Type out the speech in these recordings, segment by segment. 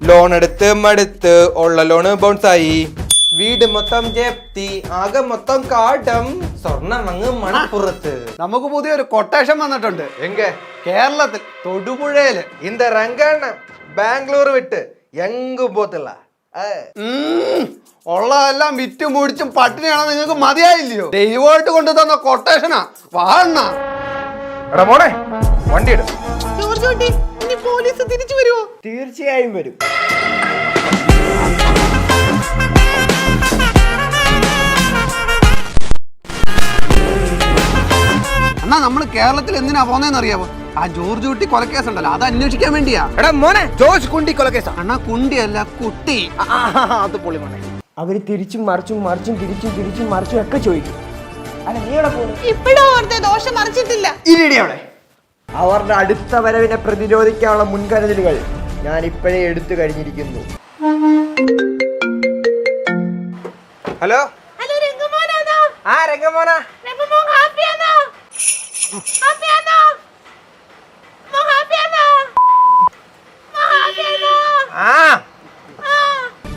Loan എടുത്ത് മടുത്ത് ഉള്ള ലോണ് ബൗൺസായി. വീട് മൊത്തം ജപ്തി, ആകെ മൊത്തം കാട്ടം, സ്വർണം അങ്ങ് മണപ്പുറത്ത്. നമുക്ക് പുതിയൊരു കൊട്ടേഷൻ വന്നിട്ടുണ്ട്. എങ്ക കേരളത്തിൽ തൊടുപുഴയില് இந்த ரங்கண்ண ബാംഗ്ലൂർ വിട്ട് എങ്കും പോത്തില്ല. ഉള്ളതെല്ലാം വിറ്റ് മുടിച്ചും പട്ടിണിയാണോ നിങ്ങൾക്ക് മതിയായില്ലയോ? ദൈവമായിട്ട് കൊണ്ടു തന്ന കൊട്ടേഷനാ. വാണ എടാ മോനെ വണ്ടി എടു. പോലീസ് തിരിച്ചു വരുമോ? തീർച്ചയായും വരും. എന്നാ നമ്മള് കേരളത്തിൽ എന്തിനാ പോന്നേന്ന് അറിയാമോ? ആ ജോർജ് കുട്ടി കൊലക്കേസ് ഉണ്ടല്ലോ, അത് അന്വേഷിക്കാൻ വേണ്ടിയാ. എടാ മോനെ ജോർജ് കുണ്ടി കൊലക്കേസാ. അണ്ണാ കുണ്ടിയല്ല കുട്ടി. അത് പൊളി മോനെ. അവര് തിരിച്ചും മറിച്ചും മറിച്ചും ഒക്കെ ചോദിക്കും. അല്ല നീ എവിടെ പോകുന്നു? ഇപ്പഴോ ഓർത്തെ ദോഷം മറിച്ചിട്ടില്ല. അവിടെ അവരുടെ അടുത്ത വരവിനെ പ്രതിരോധിക്കാനുള്ള മുൻകരുതലുകൾ ഞാൻ ഇപ്പോഴേ എടുത്തു കഴിഞ്ഞിരിക്കുന്നു. ഹലോ ഹലോ രംഗമോനാണോ? ആ രംഗമോനാ. രംഗമോൻ ഹാപ്പിയാണോ? ഹാപ്പിയാണോ? മോ ഹാപ്പിയാണോ? മോ ഹാപ്പിയാണോ? ആ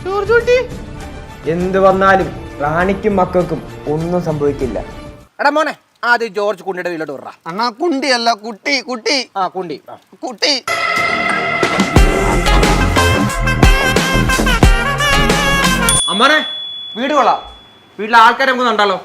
ജോർജ് കുട്ടി എന്ത് വന്നാലും റാണിക്കും മക്കൾക്കും ഒന്നും സംഭവിക്കില്ല. എടാ മോനെ ആദ്യം ജോർജ് കുണ്ടിയുടെ വീട്ടിലോട്ട് വിടറാ. അണ്ണാ കുണ്ടിയല്ല കുട്ടി കുട്ടി. ആ കുണ്ടി കുട്ടി. അമ്മാനെ വീട് കൊള്ളാം. വീട്ടിലെ ആൾക്കാരെ നമുക്ക് കണ്ടാലോ?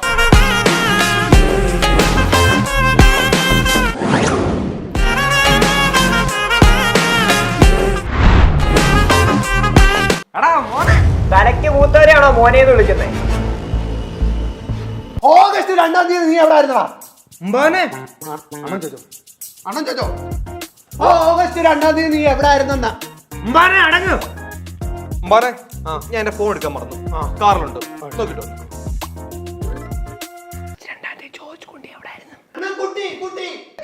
എടാ മോനെ തലയ്ക്ക് മൂത്തവരെയാണോ മോനേന്ന് വിളിക്കുന്നത്? ഓഗസ്റ്റ് 2-ാം തീയതി നീ എവിടെ ആയിരുന്നടാ? അമ്പാനെ അണ്ണൻ ചോദിച്ചോ ഓഗസ്റ്റ് 2-ാം തീയതി നീ എവിടെ ആയിരുന്നെന്നാ? അമ്പാനെ അടങ്ങ്. അമ്പാനെ ഞാൻ എന്റെ ഫോൺ എടുക്കാൻ മറന്നു. കാറിലുണ്ട്, നോക്കിട്ടോ.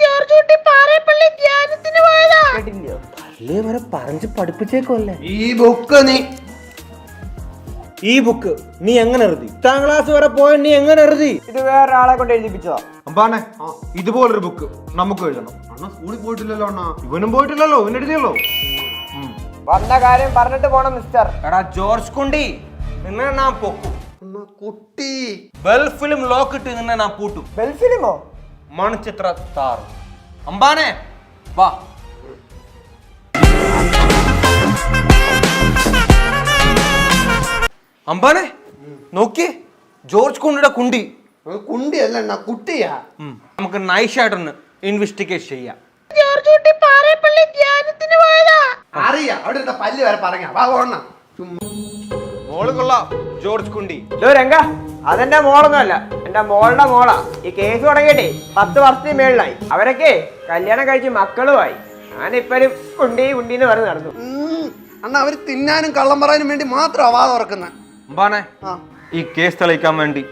ജോർജ് കുട്ടി പാറേപ്പള്ളി ധ്യാനത്തിന് പോയതാ. കേട്ടില്ലയോ? പള്ളി വരെ പറഞ്ഞു പഠിപ്പിച്ചേക്കല്ലേ. ഈ ബുക്ക് നീ എങ്ങനെ എഴുതി? 10ാം ക്ലാസ് വരെ പോയ നീ എങ്ങനെ എഴുതി? ഇത് വേറൊരാളെ കൊണ്ട് എഴുതിപ്പിച്ചതാ. അമ്പാനെ ഇതുപോലൊരു ബുക്ക് നമുക്ക് എഴുതണം. അണ്ണ സ്കൂളിൽ പോയിട്ടില്ലല്ലോ അണ്ണാ. ഇവനും പോയിട്ടില്ലല്ലോ, ഇവൻ എഴുതിയല്ലോ. വന്ന കാര്യം പറഞ്ഞിട്ട് പോണം മിസ്റ്റർ. എടാ ജോർജ് കുണ്ടി നിന്നെ ഞാൻ പൊക്കും. അണ്ണാ കുട്ടി. ഗൾഫിലും ലോക്കിട്ട് നിന്നെ ഞാൻ പൂട്ടും. ബെൽഫിലിമോ? മണിച്ചിത്ര താറും. അമ്പാനെ വാ. അമ്പാനെ നോക്കിയേ, ജോർജ് കുണ്ടിയുടെ കുണ്ടി. കുണ്ടിയല്ല അണ്ണാ കുട്ടിയാ. നമുക്ക് നൈസായിട്ടൊന്ന് ഇൻവെസ്റ്റിഗേറ്റ് ചെയ്യാം. ജോർജ് കുട്ടി പാറേപ്പള്ളി ധ്യാനത്തിന് പോയതാ. അറിയാ അവിടെ ഇരുന്ന പല്ല് വരെ പറഞ്ഞ. വാ ഓണ മോള് കൊള്ളാം ജോർജ് കുണ്ടി. രംഗ അതെന്റെ മോളൊന്നുമല്ല, എന്റെ മോളുടെ മോളാ. ഈ കേസ് തുടങ്ങിയിട്ടേ 10 വർഷത്തിന് മേളിലായി. അവരൊക്കെ കല്യാണം കഴിച്ച് മക്കളുമായി. ഞാനിപ്പോഴും കുണ്ടീന്ന് പറഞ്ഞ് നടന്നു. അണ്ണാ അവര് തിന്നാനും കള്ളം പറയാനും വേണ്ടി മാത്രം വാ തുറക്കുന്ന. അമ്പാനെ ഈ കേസ് തെളിയിക്കാൻ വേണ്ടി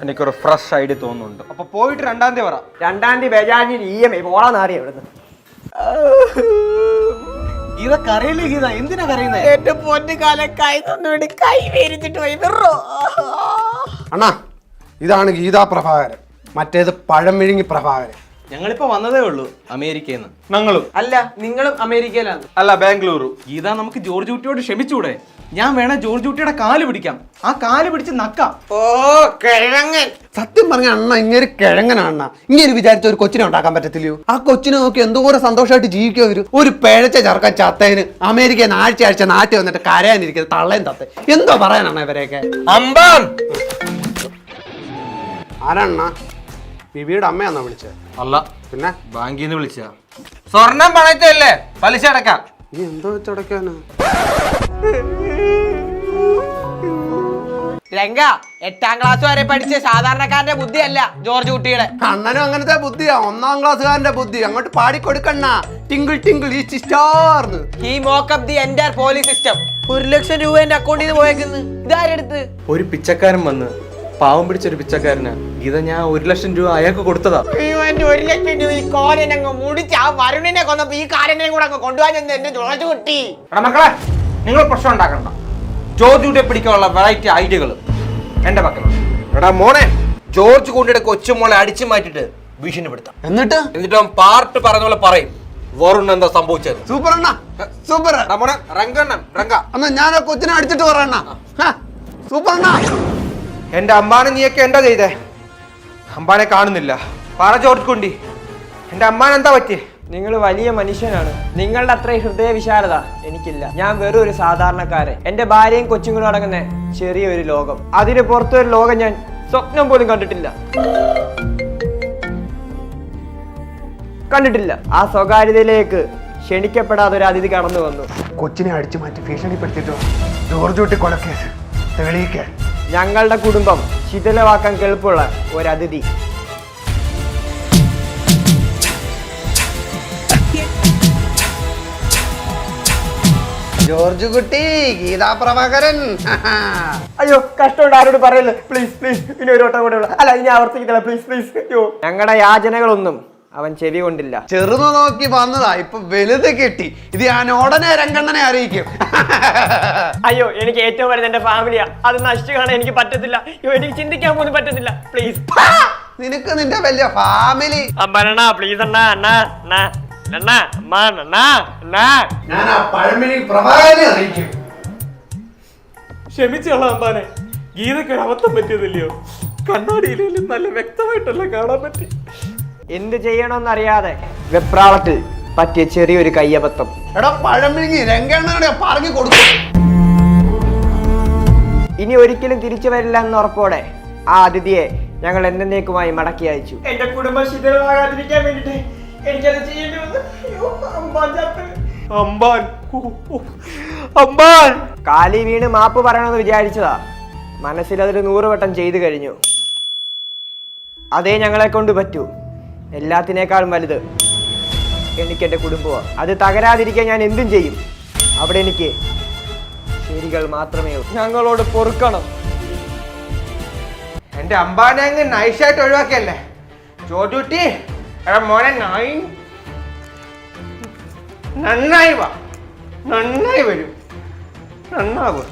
എനിക്കൊരു ഫ്രഷ് ഐഡിയ തോന്നുന്നുണ്ട്. അപ്പൊ പോയിട്ട് 2-ാം തീയതി വരാം. 2-ാം തീയതി ബജാജിൽ EMI മോളാന്നറിയ ഇവിടുന്ന്. ഇതൊക്കെ അറിയില്ലേ ഗീത? എന്തിനാ കരയുന്നത്? എന്റെ പൊന്നുകാല കൈ തന്നുകൊണ്ട് കൈ വേരിച്ചിട്ട് പോയി വെറോ. അണ്ണാ ഇതാണ് ഗീതാ പ്രഭാകരൻ, മറ്റേത് പഴം വിഴുങ്ങി പ്രഭാകരൻ. ഞങ്ങളിപ്പോ വന്നതേ ഉള്ളൂ അമേരിക്കയിൽ നിന്ന്. ഞങ്ങളും അല്ല, നിങ്ങളും അമേരിക്കയിലാണ്. അല്ല ബാംഗ്ലൂരു. ഗീത നമുക്ക് ജോർജ് കുട്ടിയോട് ക്ഷമിച്ചൂടെ? ഞാൻ വേണേ ജോർജ് കുട്ടിയുടെ കാല് പിടിക്കാം, ആ കാല് പിടിച്ച് നക്കാം. ഓ കിഴങ്ങൻ. സത്യം പറഞ്ഞ അണ്ണ ഇങ്ങനെ കിഴങ്ങനാ അണ്ണ. ഇങ്ങനെ വിചാരിച്ച ഒരു കൊച്ചിനെ ഉണ്ടാക്കാൻ പറ്റത്തില്ലയോ? ആ കൊച്ചിനെ നോക്കി എന്തോരം സന്തോഷമായിട്ട് ജീവിക്കുക. ഒരു പിഴച്ച ചെറുക്കൻ ചത്തേന് അമേരിക്കയിൽ നിന്ന് ആഴ്ച നാട്ടിൽ വന്നിട്ട് കരയാനിരിക്കുന്നത് തള്ളയും തത്തേ. എന്തോ പറയാനാണ് ഇവരെയൊക്കെ? അമ്പാൻ ആരാണ്ണ? ബിബിയുടെ അമ്മയാണോ വിളിച്ചത്? അല്ല, പിന്നെ ബാങ്കിൽ നിന്ന് വിളിച്ച. സ്വർണം പണയത്തല്ലേ, പലിശ അടക്കാം. നീ എന്തോ വെച്ചടക്കാനാ? രംഗ 8ാം ക്ലാസ് വരെ പഠിച്ച സാധാരണക്കാരന്റെ ബുദ്ധിയല്ല ജോർജ് കുട്ടിയുടെ. അണ്ണനും അങ്ങനത്തെ ബുദ്ധിയാ, 1-ാം ക്ലാസ്സുകാരന്റെ ബുദ്ധി. അങ്ങോട്ട് പാടിക്കൊടുക്കണ്ണ. ടിങ്കിൾ ടിങ്കിൾ ഈ സ്റ്റാർന്ന്. He mock up the entire police system. 1 ലക്ഷം രൂപ എന്റെ അക്കൗണ്ടിൽ നിന്ന് പോയേക്കുന്നു. ഇതാരെടുത്ത്? ഒരു പിച്ചക്കാരൻ വന്ന്, പാവം പിടിച്ചൊരു പിച്ചക്കാരന് ഗീത ഞാൻ 1 ലക്ഷം രൂപ അയാൾക്ക് കൊടുത്തതാ. അയ്യോ, എന്റെ 1 ലക്ഷം രൂപ ഈ കോലനങ്ങ് മുടിച്ച് ആ വരുണിനെ കൊന്നപ്പോ ഈ കാരനെയും കൂടെ അങ്ങ് കൊണ്ടുപോകാൻ എന്റെ ജോർജ് കുട്ടി. എടാ മക്കളെ, നിങ്ങൾ പ്രശ്നം ഉണ്ടാക്കണ്ട. ജോർജ് കുട്ടിയെ പിടിക്കാനുള്ള വെറൈറ്റി ഐഡിയകൾ എന്റെ പക്കലുണ്ട്. എടാ മോനെ, ജോർജ് കുട്ടിയുടെ കൊച്ചുമോളെ അടിച്ചു മാറ്റിട്ട് ഭീഷണിപ്പെടുത്താം. എന്നിട്ട് അവൻ പാർട്ട് പറഞ്ഞ പോലെ പറയും, വരുൺ എന്താ സംഭവിച്ചത്? സൂപ്പർ അണ്ണ, സൂപ്പർ. നമ്മുടെ രംഗണ്ണൻ രംഗ എന്നാ ഞാൻ ആ കൊച്ചിനെ അടിച്ചിട്ട് പറയണ്ണ. സൂപ്പർ അണ്ണ. എന്റെ അമ്മാനെ നീയൊക്കെ എന്താ ചെയ്തേ? അമ്പാനെ കാണുന്നില്ല. പറ ജോർജ് കുണ്ടി, എന്റെ അമ്മാൻ എന്താ പറ്റിയേ? നിങ്ങൾ വലിയ മനുഷ്യനാണ്. നിങ്ങളുടെ അത്രയും ഹൃദയ വിശാലത എനിക്കില്ല. ഞാൻ വെറും ഒരു സാധാരണക്കാരൻ. എന്റെ ഭാര്യയും കൊച്ചുങ്ങളും അടങ്ങുന്ന ചെറിയൊരു ലോകം. അതിന് പുറത്തൊരു ലോകം ഞാൻ സ്വപ്നം പോലും കണ്ടിട്ടില്ല. ആ സ്വകാര്യതയിലേക്ക് ക്ഷണിക്കപ്പെടാതെ ഒരു അതിഥി കടന്നു വന്നു. കൊച്ചിനെ അടിച്ചു മാറ്റി ഭീഷണിപ്പെടുത്തിട്ടോ ജോർജ് കുട്ടി കൊലക്കേസ് തെളിയിക്കാൻ ഞങ്ങളുടെ കുടുംബം ശിഥിലമാക്കാൻ കെൽപ്പുള്ള ഒരു അതിഥി. ജോർജ് കുട്ടി, ഗീതാ പ്രഭാകരൻ. അയ്യോ കഷ്ടമുണ്ട്, ആരോട് പറയല്ലേ പ്ലീസ് പ്ലീസ്. ഇനി ഒരു വട്ടം കൂടെ അല്ല, ഇനി ആവർത്തിക്കില്ല പ്ലീസ് പ്ലീസ്. അയ്യോ, ഞങ്ങളുടെ യാചനകളൊന്നും അവൻ ചെവി കൊണ്ടില്ല. ചെറുത് നോക്കി വന്നതാ, ഇപ്പൊ വലുത് കിട്ടി. ഇത് ഞാൻ ഉടനെ രംഗണ്ണനെ അറിയിക്കും. അയ്യോ, എനിക്ക് ഏറ്റവും വലുത് എന്റെ ഫാമിലിയാ. അത് നശിച്ചു കാണാൻ എനിക്ക് പറ്റത്തില്ല. അയ്യോ, എനിക്ക് ചിന്തിക്കാൻ പോലും പറ്റത്തില്ല. പ്ലീസ്. നിനക്ക് നിന്റെ വലിയ ഫാമിലി. അമ്മ പ്ലീസ് അണ്ണാ അണ്ണാ അണ്ണാ അണ്ണാ അമ്മ അണ്ണാ അണ്ണാ. ഞാൻ ആ പഴമിനി പ്രഭാകരനെ അറിയിക്കും. ക്ഷമിച്ചോളാം അമ്പാനെ, ഗീതയ്ക്ക് അബദ്ധം പറ്റിയതില്ലയോ? കണ്ണാടിയിലും നല്ല വ്യക്തമായിട്ടല്ല കാണാൻ പറ്റി. എന്ത് ചെയ്യണമെന്നറിയാതെ വെപ്രാളത്തിൽ പറ്റിയ ചെറിയൊരു കയ്യബദ്ധം. എടാ പഴമിനി, രംഗണ്ണനെ പറഞ്ഞു കൊടുക്കും. ഇനി ഒരിക്കലും തിരിച്ചു വരില്ല എന്ന ഉറപ്പോടെ ആ അതിഥിയെ ഞങ്ങൾ എന്നേക്കുമായി മടക്കി അയച്ചു. എന്റെ കുടുംബം ശിഥിലമാകാതിരിക്കാൻ വേണ്ടിട്ട് എനിക്കത് ചെയ്യേണ്ടി വന്നു. അമ്പാൻ കാലി വീണ് മാപ്പ് പറയണമെന്ന് വിചാരിച്ചതാ. മനസ്സിൽ അതൊരു 100 വട്ടം ചെയ്തു കഴിഞ്ഞു. അതേ ഞങ്ങളെ കൊണ്ട് പറ്റൂ. എല്ലാത്തിനേക്കാളും വലുത് എനിക്കെന്റെ കുടുംബമാണ്. അത് തകരാതിരിക്കാൻ ഞാൻ എന്തും ചെയ്യും. അവിടെ എനിക്ക് ശരികൾ മാത്രമേ ഉള്ളൂ. ഞങ്ങളോട് പൊറുക്കണം. എന്റെ അമ്പാനെ അങ്ങ് നൈസായിട്ട് ഒഴിവാക്കിയല്ലേ ജോർജ് കുട്ടി. എടാ മോനെ, നന്നായി വാ, നന്നായി വരും, നന്നാവുക.